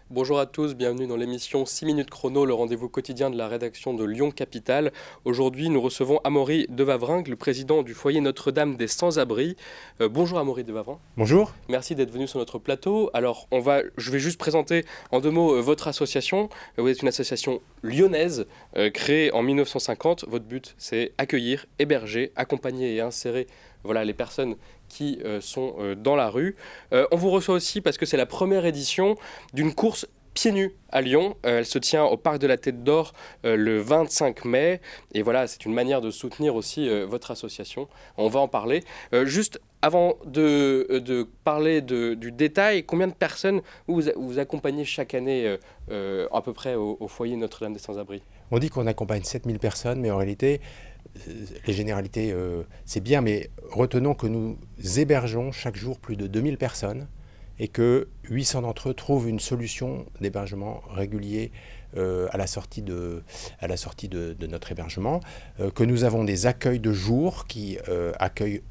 Bonjour à tous, bienvenue dans l'émission 6 minutes chrono, le rendez-vous quotidien de la rédaction de Lyon Capitale. Aujourd'hui, nous recevons Amaury de Wavrinck, le président du foyer Notre-Dame des Sans-Abris. Bonjour Amaury de Wavrinck. Bonjour. Merci d'être venu sur notre plateau. Alors, je vais juste présenter en deux mots votre association. Vous êtes une association lyonnaise créée en 1950. Votre but, c'est accueillir, héberger, accompagner et insérer les personnes qui sont dans la rue. On vous reçoit aussi parce que c'est la première édition d'une course pieds nus à Lyon. Elle se tient au Parc de la Tête d'Or le 25 mai. Et voilà, c'est une manière de soutenir aussi votre association. On va en parler. Juste avant de parler du détail, combien de personnes vous accompagnez chaque année à peu près au foyer Notre-Dame des Sans-Abris ? On dit qu'on accompagne 7000 personnes, mais en réalité, les généralités, c'est bien, mais retenons que nous hébergeons chaque jour plus de 2000 personnes et que 800 d'entre eux trouvent une solution d'hébergement régulier à la sortie de notre hébergement, que nous avons des accueils de jour qui accueillent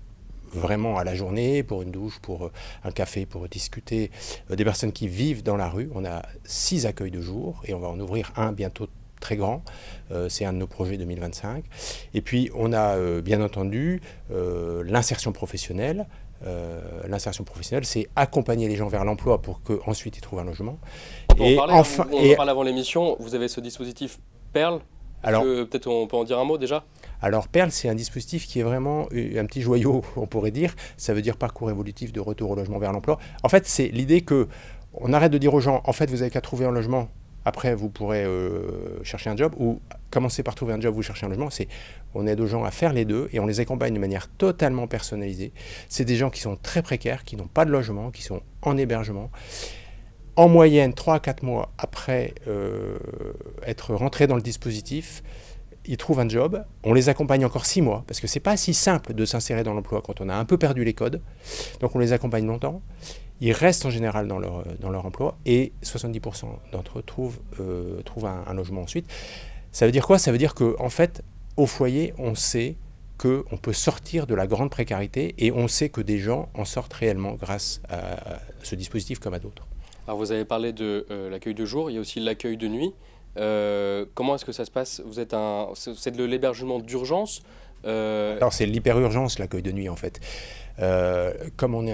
vraiment à la journée, pour une douche, pour un café, pour discuter, des personnes qui vivent dans la rue. On a 6 accueils de jour et on va en ouvrir un bientôt très grand, c'est un de nos projets 2025. Et puis on a bien entendu l'insertion professionnelle. L'insertion professionnelle, c'est accompagner les gens vers l'emploi pour qu'ensuite ils trouvent un logement. On peut en parle avant l'émission, vous avez ce dispositif Perle. Alors, peut-être on peut en dire un mot déjà. Alors Perle, c'est un dispositif qui est vraiment un petit joyau, on pourrait dire. Ça veut dire parcours évolutif de retour au logement vers l'emploi. En fait, c'est l'idée qu'on arrête de dire aux gens, en fait, vous n'avez qu'à trouver un logement. Après, vous pourrez chercher un job ou commencer par trouver un job, vous cherchez un logement. On aide aux gens à faire les deux et on les accompagne de manière totalement personnalisée. C'est des gens qui sont très précaires, qui n'ont pas de logement, qui sont en hébergement. En moyenne, 3 à 4 mois après être rentrés dans le dispositif, ils trouvent un job. On les accompagne encore 6 mois parce que ce n'est pas si simple de s'insérer dans l'emploi quand on a un peu perdu les codes. Donc on les accompagne longtemps. Ils restent en général dans leur emploi et 70% d'entre eux trouvent un logement ensuite. Ça veut dire quoi ? Ça veut dire qu'en fait, au foyer, on sait qu'on peut sortir de la grande précarité et on sait que des gens en sortent réellement grâce à ce dispositif comme à d'autres. Alors vous avez parlé de l'accueil de jour, il y a aussi l'accueil de nuit. Comment est-ce que ça se passe ? C'est de l'hébergement d'urgence Alors c'est l'hyper-urgence, l'accueil de nuit en fait. Comme on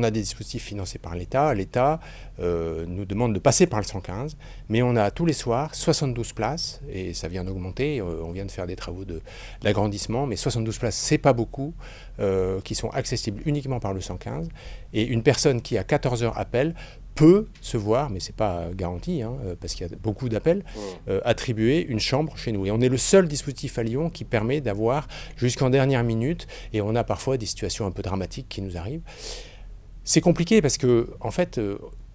a des dispositifs financés par l'État nous demande de passer par le 115, mais on a tous les soirs 72 places, et ça vient d'augmenter, on vient de faire des travaux d'agrandissement, mais 72 places, c'est pas beaucoup, qui sont accessibles uniquement par le 115, et une personne qui à 14 heures appelle peut se voir, mais ce n'est pas garanti, parce qu'il y a beaucoup d'appels, attribuer une chambre chez nous. Et on est le seul dispositif à Lyon qui permet d'avoir jusqu'en dernière minute, et on a parfois des situations un peu dramatiques qui nous arrivent. C'est compliqué parce que, en fait,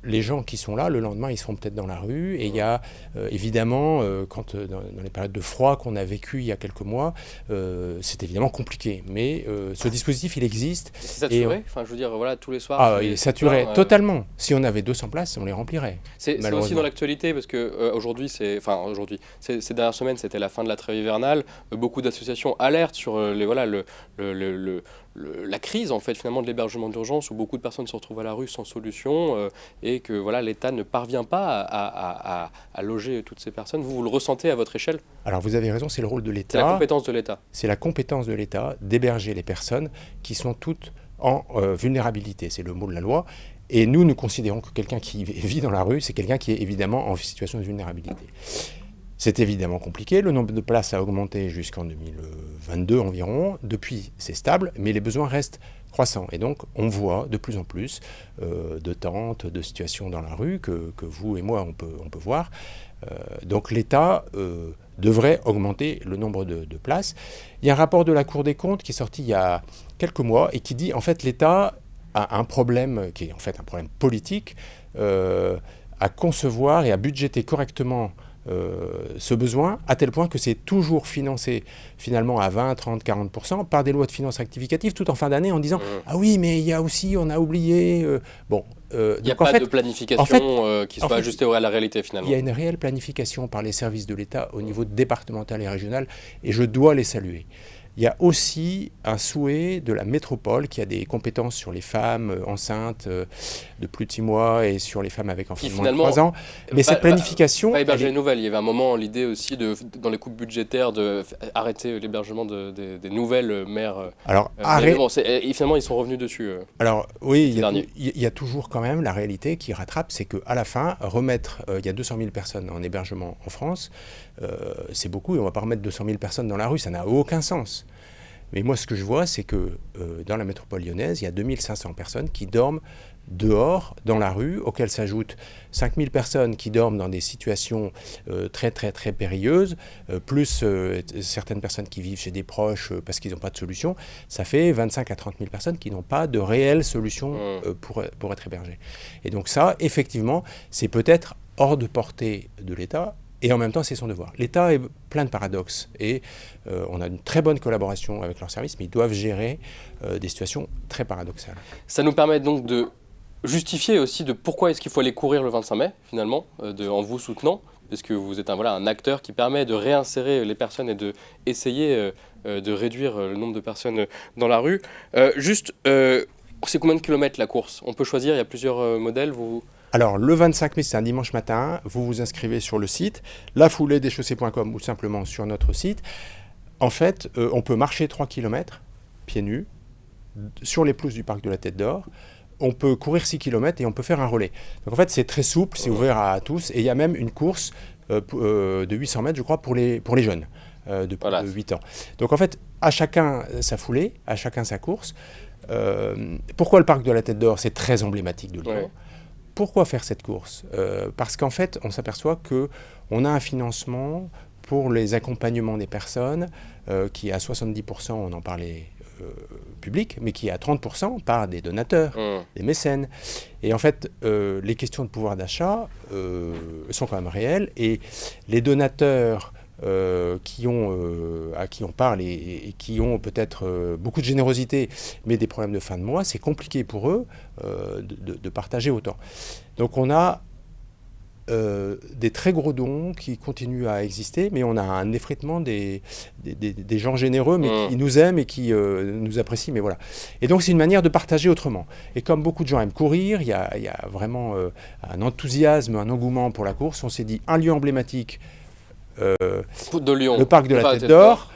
les gens qui sont là, le lendemain, ils seront peut-être dans la rue. Et il y a évidemment, dans les périodes de froid qu'on a vécues il y a quelques mois, c'est évidemment compliqué. Mais ce dispositif, il existe. C'est saturé ? Je veux dire, tous les soirs. Il est saturé totalement. Si on avait 200 places, on les remplirait. C'est aussi dans l'actualité parce que ces dernières semaines, c'était la fin de la trêve hivernale. Beaucoup d'associations alertent sur la crise en fait finalement de l'hébergement d'urgence où beaucoup de personnes se retrouvent à la rue sans solution et que l'État ne parvient pas à loger toutes ces personnes. Vous le ressentez à votre échelle ? Alors vous avez raison, c'est le rôle de l'État. C'est la compétence de l'État. C'est la compétence de l'État d'héberger les personnes qui sont toutes en vulnérabilité. C'est le mot de la loi. Et nous considérons que quelqu'un qui vit dans la rue, c'est quelqu'un qui est évidemment en situation de vulnérabilité. C'est évidemment compliqué, le nombre de places a augmenté jusqu'en 2022 environ, depuis c'est stable, mais les besoins restent croissants. Et donc on voit de plus en plus de tentes, de situations dans la rue que vous et moi on peut voir. Donc l'État devrait augmenter le nombre de places. Il y a un rapport de la Cour des comptes qui est sorti il y a quelques mois et qui dit en fait l'État a un problème qui est en fait un problème politique à concevoir et à budgéter correctement ce besoin, à tel point que c'est toujours financé finalement à 20, 30, 40% par des lois de finances rectificatives tout en fin d'année en disant ah oui mais il y a aussi, on a oublié il n'y a pas de planification qui soit ajustée à la réalité finalement. Il y a une réelle planification par les services de l'État au niveau départemental et régional et je dois les saluer. il y a aussi un souhait de la métropole qui a des compétences sur les femmes enceintes de plus de 6 mois et sur les femmes avec enfants de moins de 3 ans. Mais cette planification... Pas héberger les nouvelles. Il y avait un moment, l'idée aussi, dans les coupes budgétaires, d'arrêter l'hébergement des nouvelles mères. Alors, finalement, ils sont revenus dessus. Alors, oui, il y a toujours quand même la réalité qui rattrape, c'est qu'à la fin, il y a 200 000 personnes en hébergement en France, c'est beaucoup, et on ne va pas remettre 200 000 personnes dans la rue, ça n'a aucun sens. Mais moi, ce que je vois, c'est que dans la métropole lyonnaise, il y a 2500 personnes qui dorment dehors, dans la rue, auxquelles s'ajoutent 5000 personnes qui dorment dans des situations très, très, très périlleuses, plus certaines personnes qui vivent chez des proches parce qu'ils n'ont pas de solution. Ça fait 25 à 30 000 personnes qui n'ont pas de réelle solution pour être hébergées. Et donc ça, effectivement, c'est peut-être hors de portée de l'État. Et en même temps, c'est son devoir. L'État est plein de paradoxes et on a une très bonne collaboration avec leurs services, mais ils doivent gérer des situations très paradoxales. Ça nous permet donc de justifier aussi de pourquoi est-ce qu'il faut aller courir le 25 mai, finalement, en vous soutenant, parce que vous êtes un acteur qui permet de réinsérer les personnes et d'essayer de réduire le nombre de personnes dans la rue. C'est combien de kilomètres la course? On peut choisir, il y a plusieurs modèles. Alors, le 25 mai, c'est un dimanche matin, vous vous inscrivez sur le site, lafouledeschaussées.com ou simplement sur notre site. En fait, on peut marcher 3 km, pieds nus, sur les pelouses du parc de la Tête d'Or. On peut courir 6 km et on peut faire un relais. Donc en fait, c'est très souple, c'est ouvert à tous. Et il y a même une course de 800 mètres, je crois, pour les jeunes de plus de 8 ans. Donc en fait, à chacun sa foulée, à chacun sa course. Pourquoi le parc de la Tête d'Or? C'est très emblématique de Lyon. Ouais. Pourquoi faire cette course? Parce qu'en fait, on s'aperçoit qu'on a un financement pour les accompagnements des personnes qui est à 70%, on en parlait, public, mais qui est à 30% par des donateurs, des mécènes. Et en fait, les questions de pouvoir d'achat sont quand même réelles. Et les donateurs à qui on parle et qui ont peut-être beaucoup de générosité, mais des problèmes de fin de mois, c'est compliqué pour eux de partager autant. Donc on a des très gros dons qui continuent à exister, mais on a un effritement des gens généreux, mais qui nous aiment et qui nous apprécient, mais voilà. Et donc c'est une manière de partager autrement. Et comme beaucoup de gens aiment courir, il y a vraiment un enthousiasme, un engouement pour la course. On s'est dit un lieu emblématique, de Lyon, le parc de la Tête d'Or,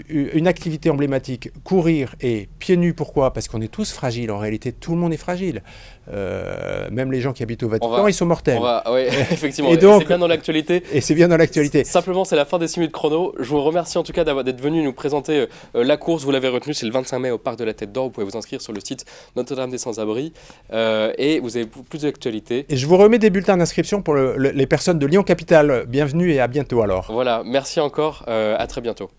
une activité emblématique, courir et pieds nus. Pourquoi? Parce qu'on est tous fragiles. En réalité, tout le monde est fragile. Même les gens qui habitent au Vatican, ils sont mortels. Oui, effectivement. Et donc, c'est bien dans l'actualité. Et c'est bien dans l'actualité. Simplement, c'est la fin des 6 minutes chrono. Je vous remercie en tout cas d'être venu nous présenter la course. Vous l'avez retenu, c'est le 25 mai au parc de la Tête d'Or. Vous pouvez vous inscrire sur le site Notre-Dame des Sans-Abris. Et vous avez plus d'actualité. Et je vous remets des bulletins d'inscription pour les personnes de Lyon Capitale. Bienvenue et à bientôt alors. Voilà, merci encore. À très bientôt.